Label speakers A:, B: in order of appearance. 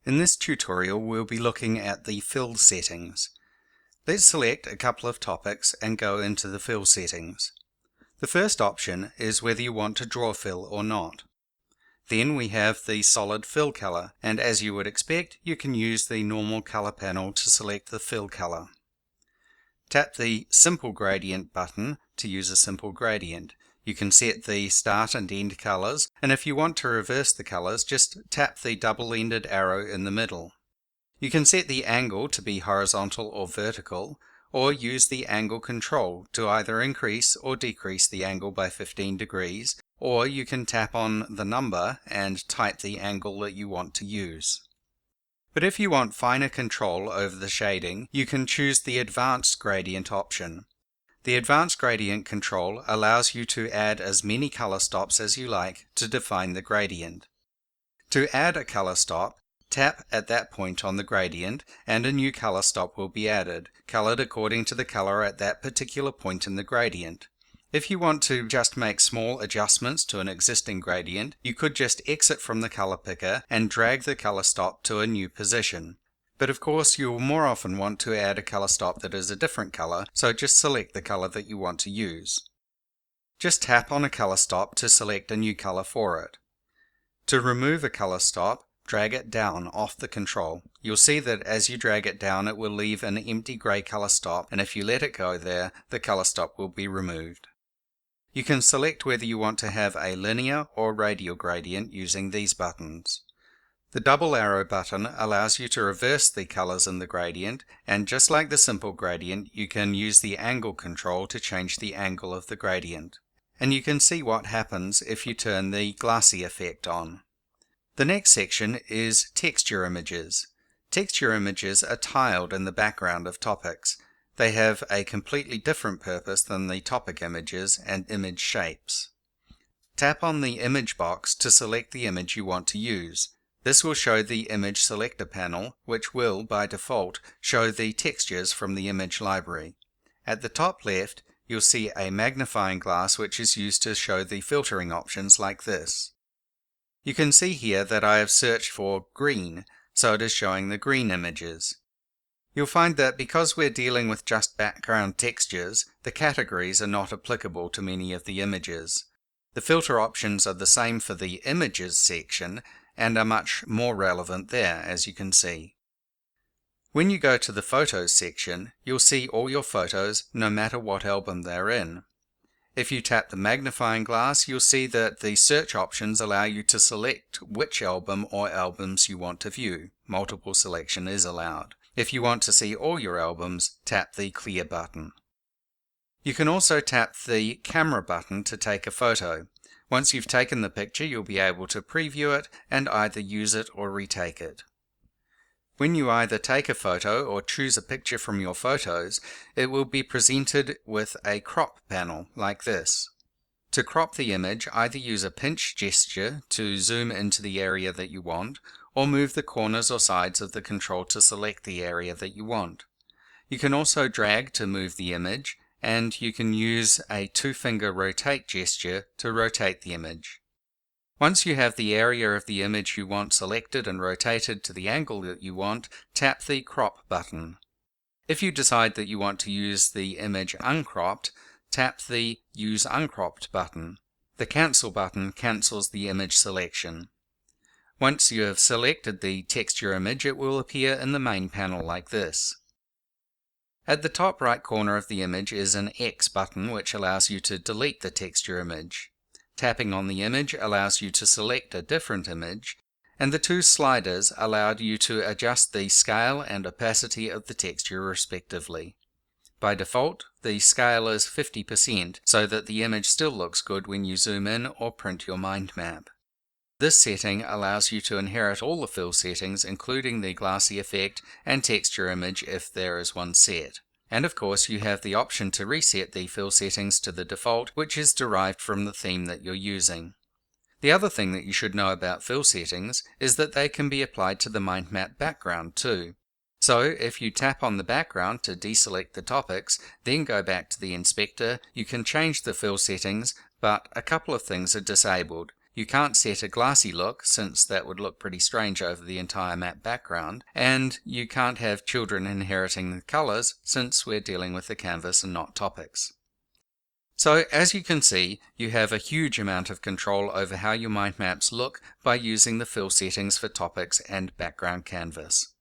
A: In this tutorial we'll be looking at the fill settings. Let's select a couple of topics and go into the fill settings. The first option is whether you want to draw fill or not. Then we have the solid fill color, and as you would expect, you can use the normal color panel to select the fill color. Tap the Simple Gradient button to use a simple gradient. You can set the start and end colors, and if you want to reverse the colors, just tap the double-ended arrow in the middle. You can set the angle to be horizontal or vertical, or use the angle control to either increase or decrease the angle by 15 degrees, or you can tap on the number and type the angle that you want to use. But if you want finer control over the shading, you can choose the Advanced Gradient option. The Advanced Gradient control allows you to add as many color stops as you like to define the gradient. To add a color stop, tap at that point on the gradient and a new color stop will be added, colored according to the color at that particular point in the gradient. If you want to just make small adjustments to an existing gradient, you could just exit from the color picker and drag the color stop to a new position. But of course you will more often want to add a color stop that is a different color, so just select the color that you want to use. Just tap on a color stop to select a new color for it. To remove a color stop, drag it down off the control. You'll see that as you drag it down it will leave an empty gray color stop, and if you let it go there, the color stop will be removed. You can select whether you want to have a linear or radial gradient using these buttons. The double arrow button allows you to reverse the colors in the gradient, and just like the simple gradient, you can use the angle control to change the angle of the gradient. And you can see what happens if you turn the glassy effect on. The next section is texture images. Texture images are tiled in the background of topics. They have a completely different purpose than the topic images and image shapes. Tap on the image box to select the image you want to use. This will show the image selector panel, which will, by default, show the textures from the image library. At the top left, you'll see a magnifying glass which is used to show the filtering options like this. You can see here that I have searched for green, so it is showing the green images. You'll find that because we're dealing with just background textures, the categories are not applicable to many of the images. The filter options are the same for the Images section and are much more relevant there, as you can see. When you go to the Photos section, you'll see all your photos no matter what album they're in. If you tap the magnifying glass, you'll see that the search options allow you to select which album or albums you want to view. Multiple selection is allowed. If you want to see all your albums, tap the Clear button. You can also tap the Camera button to take a photo. Once you've taken the picture, you'll be able to preview it and either use it or retake it. When you either take a photo or choose a picture from your photos, it will be presented with a crop panel like this. To crop the image, either use a pinch gesture to zoom into the area that you want, or move the corners or sides of the control to select the area that you want. You can also drag to move the image, and you can use a two-finger rotate gesture to rotate the image. Once you have the area of the image you want selected and rotated to the angle that you want, tap the Crop button. If you decide that you want to use the image uncropped, tap the Use Uncropped button. The Cancel button cancels the image selection. Once you have selected the texture image, it will appear in the main panel like this. At the top right corner of the image is an X button which allows you to delete the texture image. Tapping on the image allows you to select a different image, and the two sliders allow you to adjust the scale and opacity of the texture respectively. By default, the scale is 50% so that the image still looks good when you zoom in or print your mind map. This setting allows you to inherit all the fill settings, including the glassy effect and texture image if there is one set. And of course you have the option to reset the fill settings to the default, which is derived from the theme that you're using. The other thing that you should know about fill settings is that they can be applied to the mind map background too. So if you tap on the background to deselect the topics, then go back to the inspector, you can change the fill settings, but a couple of things are disabled. You can't set a glassy look, since that would look pretty strange over the entire map background, and you can't have children inheriting the colors, since we're dealing with the canvas and not topics. So as you can see, you have a huge amount of control over how your mind maps look by using the fill settings for topics and background canvas.